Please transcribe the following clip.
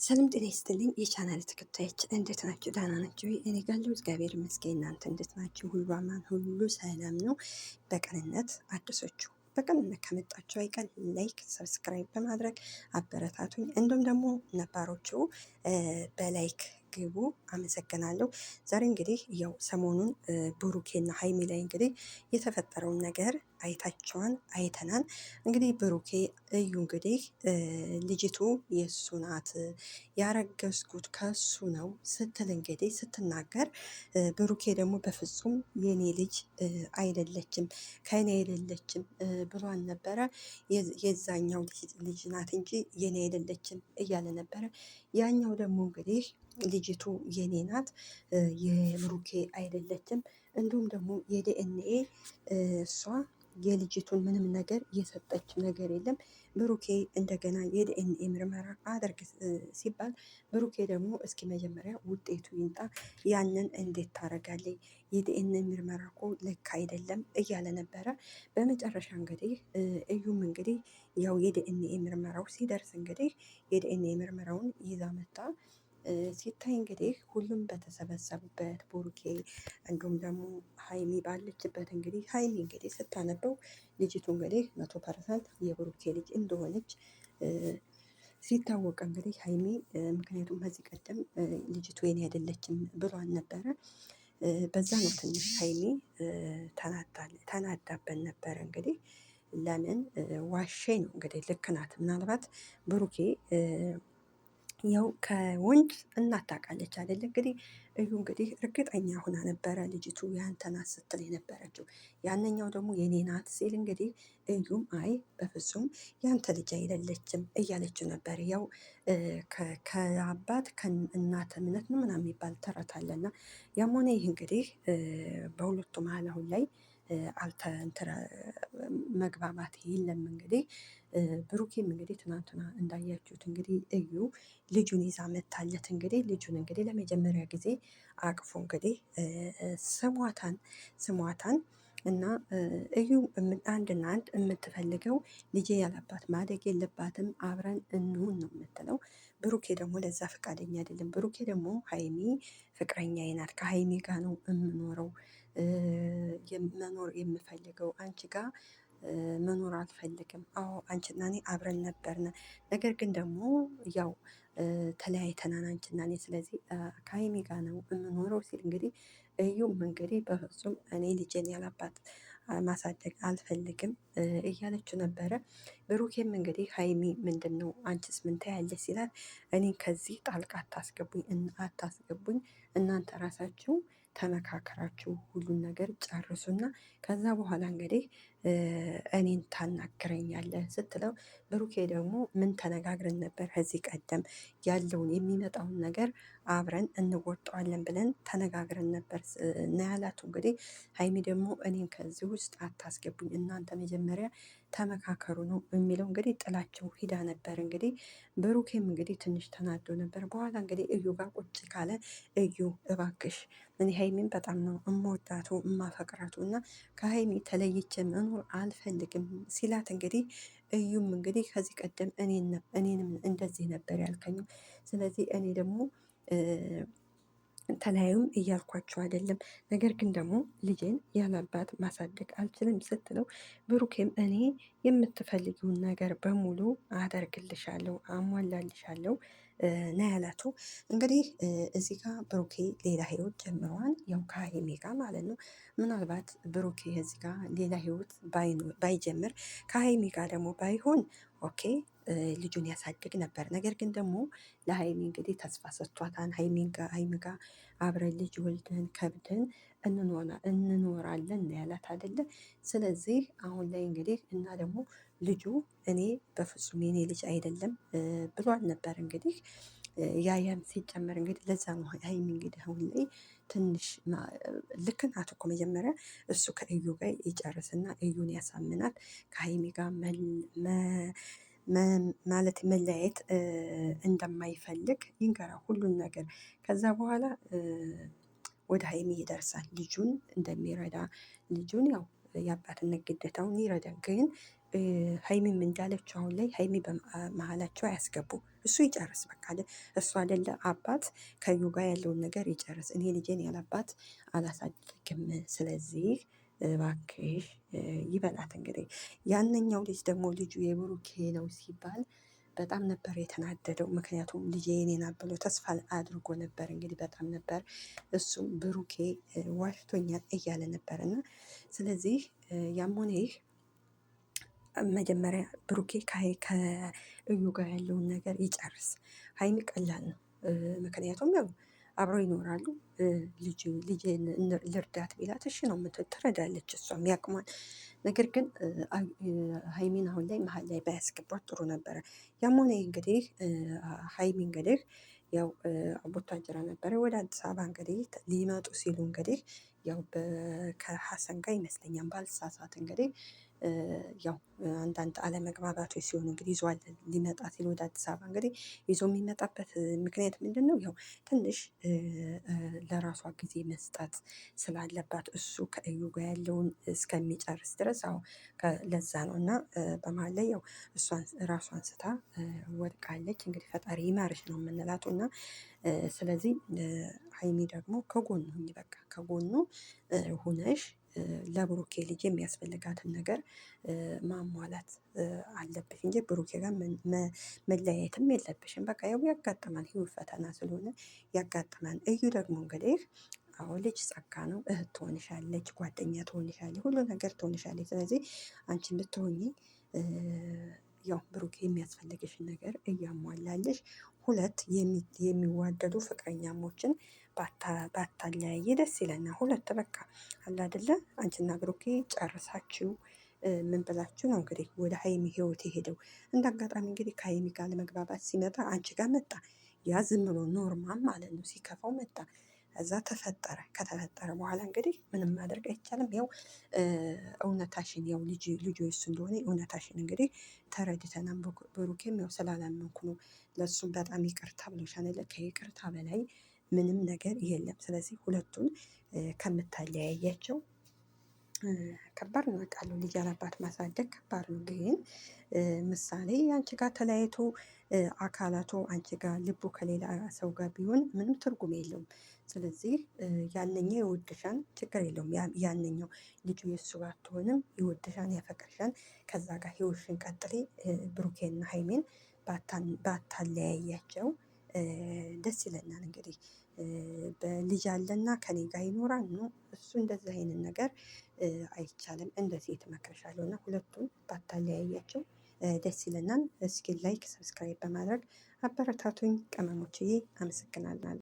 ሰላም ጤና ይስጥልኝ የቻናል ተከታዮች እንዴት ናችሁ? ደህና ናችሁ? እኔ ጋር ያለው እግዚአብሔር ይመስገን። እናንተ እንዴት ናችሁ? ሁሉ አማን፣ ሁሉ ሰላም ነው። በቅንነት አዲሶቹ በቅንነት ከመጣችሁ አይቀር ላይክ፣ ሰብስክራይብ በማድረግ አበረታቱኝ። እንዲሁም ደግሞ ነባሮቹ በላይክ ግቡ። አመሰግናለሁ። ዛሬ እንግዲህ ያው ሰሞኑን ብሩኬና ሀይሚ ላይ እንግዲህ የተፈጠረውን ነገር አይታቸዋን አይተናል። እንግዲህ ብሩኬ እዩ እንግዲህ ልጅቱ የእሱ ናት ያረገዝኩት ከሱ ነው ስትል እንግዲህ ስትናገር፣ ብሩኬ ደግሞ በፍጹም የኔ ልጅ አይደለችም ከኔ አይደለችም ብሏን ነበረ። የዛኛው ልጅ ናት እንጂ የኔ አይደለችም እያለ ነበረ። ያኛው ደግሞ እንግዲህ ልጅቱ የኔ ናት የብሩኬ አይደለችም፣ እንዲሁም ደግሞ የዲኤንኤ እሷ የልጅቱን ምንም ነገር የሰጠች ነገር የለም። ብሩኬ እንደገና የዲኤንኤ ምርመራ አድርግ ሲባል፣ ብሩኬ ደግሞ እስኪ መጀመሪያ ውጤቱ ይምጣ፣ ያንን እንዴት ታደርጋለች? የዲኤንኤ ምርመራ እኮ ልክ አይደለም እያለ ነበረ። በመጨረሻ እንግዲህ እዩም እንግዲህ ያው የዲኤንኤ ምርመራው ሲደርስ እንግዲህ የዲኤንኤ ምርመራውን ይዛ መጣ። ሲታይ እንግዲህ ሁሉም በተሰበሰቡበት ቡሩኬ እንዲሁም ደግሞ ሀይሚ ባለችበት እንግዲህ ሀይሚ እንግዲህ ስታነበው ልጅቱ እንግዲህ 100% የቡሩኬ ልጅ እንደሆነች ሲታወቅ እንግዲህ ሀይሚ ምክንያቱም ከዚህ ቀደም ልጅቱ የኔ አይደለችም ብሏን ነበረ። በዛ ነው ትንሽ ሀይሚ ተናዳበን ነበረ። እንግዲህ ለምን ዋሼ ነው እንግዲህ ልክ ናት። ምናልባት ብሩኬ ያው ከወንድ እናት ታውቃለች አይደለ? እንግዲህ እዩ እንግዲህ እርግጠኛ ሆና ነበረ ልጅቱ ያንተ ናት ስትል የነበረችው። ያንኛው ደግሞ የኔ ናት ሲል እንግዲህ እዩም አይ በፍጹም ያንተ ልጅ አይደለችም እያለችው ነበር። ያው ከአባት ከእናት እምነት ነው ምናምን የሚባል ተረት አለና ያም ሆነ ይህ እንግዲህ በሁለቱ መሀል አሁን ላይ መግባባት የለም። እንግዲህ ብሩኬም እንግዲህ ትናንትና እንዳያችሁት እንግዲህ እዩ ልጁን ይዛ መታለት። እንግዲህ ልጁን እንግዲህ ለመጀመሪያ ጊዜ አቅፎ እንግዲህ ስሟታን እና እዩ አንድና አንድ የምትፈልገው ልጄ ያላባት ማደግ የለባትም አብረን እንሁን ነው የምትለው። ብሩኬ ደግሞ ለዛ ፈቃደኛ አይደለም። ብሩኬ ደግሞ ሀይሚ ፍቅረኛዬ ናት፣ ከሀይሚ ጋር ነው የምኖረው፣ መኖር የምፈልገው አንቺ ጋር መኖር አልፈልግም። አዎ አንቺና እኔ አብረን ነበርን፣ ነገር ግን ደግሞ ያው ተለያይተናል አንቺና እኔ፣ ስለዚህ ከሀይሚ ጋር ነው የምኖረው ሲል እንግዲህ እዩም እንግዲህ በፍጹም እኔ ልጄን ያላባት ማሳደግ አልፈልግም እያለችው ነበረ። ብሩኬም እንግዲህ ሀይሚ ምንድን ነው አንቺስ ምን ታያለሽ ሲላት፣ እኔ ከዚህ ጣልቃ አታስገቡኝ፣ እናንተ ራሳችሁ ተመካከራችሁ ሁሉን ነገር ጨርሱና ከዛ በኋላ እንግዲህ እኔን ታናግረኛለህ ስትለው፣ ብሩኬ ደግሞ ምን ተነጋግረን ነበር ከዚህ ቀደም ያለውን የሚመጣውን ነገር አብረን እንወጣዋለን ብለን ተነጋግረን ነበር እና ያላቱ። እንግዲህ ሀይሚ ደግሞ እኔን ከዚህ ውስጥ አታስገቡኝ፣ እናንተ መጀመሪያ ተመካከሩ ነው የሚለው። እንግዲህ ጥላቸው ሂዳ ነበር። እንግዲህ ብሩኬም እንግዲህ ትንሽ ተናዶ ነበር። በኋላ እንግዲህ እዩ ጋር ቁጭ ካለ፣ እዩ እባክሽ እኔ ሀይሚን በጣም ነው እምወዳቱ እማፈቅራቱ እና ከሀይሚ ተለይቼ መኖር አልፈልግም ሲላት፣ እንግዲህ እዩም እንግዲህ ከዚህ ቀደም እኔንም እንደዚህ ነበር ያልከኝ፣ ስለዚህ እኔ ደግሞ ተለያዩም እያልኳቸው አይደለም፣ ነገር ግን ደግሞ ልጄን ያለአባት ማሳደግ አልችልም ስትለው፣ ብሩኬም እኔ የምትፈልጊውን ነገር በሙሉ አደርግልሻለሁ፣ አሟላልሻለሁ ና ያላቱ። እንግዲህ እዚህ ጋር ብሩኬ ሌላ ህይወት ጀምረዋል፣ ያው ከሀይሜ ጋር ማለት ነው። ምናልባት ብሩኬ እዚህ ጋር ሌላ ህይወት ባይጀምር ከሀይሜ ጋር ደግሞ ባይሆን ኦኬ ልጁን ያሳድግ ነበር። ነገር ግን ደግሞ ለሀይሚ እንግዲህ ተስፋ ሰጥቷታል። ሀይሚ ጋር አብረን ልጅ ወልደን ከብደን እንኖራለን ያላት አይደለ? ስለዚህ አሁን ላይ እንግዲህ እና ደግሞ ልጁ እኔ በፍጹም የኔ ልጅ አይደለም ብሏል ነበር። እንግዲህ ያያም ሲጨመር እንግዲህ ለዛ ነው ሀይሚ እንግዲህ አሁን ላይ ትንሽ ልክ ናት እኮ መጀመሪያ እሱ ከእዩ ጋር ይጨርስና እዩን ያሳምናት ከሀይሚ ጋር ማለት መለያየት እንደማይፈልግ ይንገራ ሁሉን ነገር። ከዛ በኋላ ወደ ሀይሚ ይደርሳል። ልጁን እንደሚረዳ ልጁን ያው የአባትነት ግዴታውን ይረዳ። ግን ሀይሚም እንዳለችው አሁን ላይ ሀይሚ በመሀላቸው አያስገቡ። እሱ ይጨርስ በቃ። እሱ አይደለ አባት ከዩ ጋር ያለውን ነገር ይጨርስ። እኔ ልጄን ያላባት አላሳድግም። ስለዚህ እባክሽ ይበላት። እንግዲህ ያንኛው ልጅ ደግሞ ልጁ የብሩኬ ነው ሲባል በጣም ነበር የተናደደው። ምክንያቱም ልጄ የኔ ናት ብሎ ተስፋ አድርጎ ነበር። እንግዲህ በጣም ነበር እሱም ብሩኬ ዋሽቶኛል እያለ ነበር። እና ስለዚህ ያም ሆነ ይህ መጀመሪያ ብሩኬ ከእዩ ጋር ያለውን ነገር ይጨርስ። ሀይሚ ቀላል ነው። ምክንያቱም ያው አብረው ይኖራሉ። ልጄን ልርዳት ቢላት እሺ ነው የምትል፣ ትረዳለች እሷም ያቅሟል። ነገር ግን ሀይሚን አሁን ላይ መሀል ላይ ባያስገባት ጥሩ ነበረ። ያም ሆነ እንግዲህ ሀይሚ እንግዲህ ያው ቡታጅራ ነበረ ወደ አዲስ አበባ እንግዲህ ሊመጡ ሲሉ እንግዲህ ያው ከሀሰን ጋር ይመስለኛል ባልሳሳት እንግዲህ ያው አንዳንድ አለመግባባቶች ሲሆኑ እንግዲህ ይዟል ሊመጣ ሲል ወደ አዲስ አበባ እንግዲህ ይዞ የሚመጣበት ምክንያት ምንድን ነው? ያው ትንሽ ለራሷ ጊዜ መስጠት ስላለባት እሱ ከእዩ ጋር ያለውን እስከሚጨርስ ድረስ አዎ ለዛ ነው። እና በመሀል ላይ ያው እሷን ራሷን ስታ ወድቃለች። እንግዲህ ፈጣሪ ይማርሽ ነው የምንላቱ። እና ስለዚህ ሀይሚ ደግሞ ከጎኑ ሁኚ፣ በቃ ከጎኑ ሁነሽ ለብሩኬ ልጅ የሚያስፈልጋትን ነገር ማሟላት አለብሽ እንጂ ብሩኬ ጋር መለያየትም የለብሽም። በቃ ያው ያጋጥማል፣ ህይወት ፈተና ስለሆነ ያጋጥማል። እዩ ደግሞ እንግዲህ አዎ ልጅ ጸጋ ነው። እህት ትሆንሻለች፣ ጓደኛ ትሆንሻለች፣ ሁሉ ነገር ትሆንሻለች። ስለዚህ አንቺ ብትሆኚ ያው ብሩኬ የሚያስፈልግሽን ነገር እያሟላለሽ ሁለት የሚዋደዱ ፍቅረኛሞችን ባታለያይ ደስ ይለናል። ሁለት በቃ አለ አይደለ? አንቺና ብሩኬ ጨርሳችሁ ምን ብላችሁ ነው እንግዲህ ወደ ሀይሚ ህይወት የሄደው። እንደ አጋጣሚ እንግዲህ ከሀይሚ ጋር ለመግባባት ሲመጣ አንቺ ጋር መጣ። ያ ዝም ብሎ ኖርማል ማለት ነው። ሲከፋው መጣ፣ እዛ ተፈጠረ። ከተፈጠረ በኋላ እንግዲህ ምንም ማድረግ አይቻልም። ያው እውነታሽን ያው ልጁ የሱ እንደሆነ እውነታሽን እንግዲህ ተረድተናል። ብሩኬም ያው ስላላመንኩ ነው ለእሱም በጣም ይቅርታ ብሎሻል። ከይቅርታ በላይ ምንም ነገር የለም። ስለዚህ ሁለቱን ከምታለያያቸው ከባድ ነው አውቃለሁ። ልጅ ያላባት ማሳደግ ከባድ ነው። ግን ምሳሌ አንቺ ጋር ተለያይቶ አካላቱ አንቺ ጋር ልቡ ከሌላ ሰው ጋር ቢሆን ምንም ትርጉም የለውም። ስለዚህ ያንኛው ይወድሻን፣ ችግር የለውም። ያንኛው ልጁ የእሱ ባትሆንም ይወድሻን፣ ያፈቅርሻን። ከዛ ጋር ህይወትሽን ቀጥሌ። ብሩኬና ሀይሜን ባታለያያቸው ደስ ይለናል። እንግዲህ በልጅ አለና ከኔ ጋር ይኖራል ነው እሱ። እንደዚህ አይነት ነገር አይቻልም። እንደ ሴት እመክርሻለሁ እና ሁለቱን ባታለያያቸው ደስ ይለናል። እስኪ ላይክ፣ ሰብስክራይብ በማድረግ አበረታቱኝ ቅመሞችዬ። አመሰግናለሁ።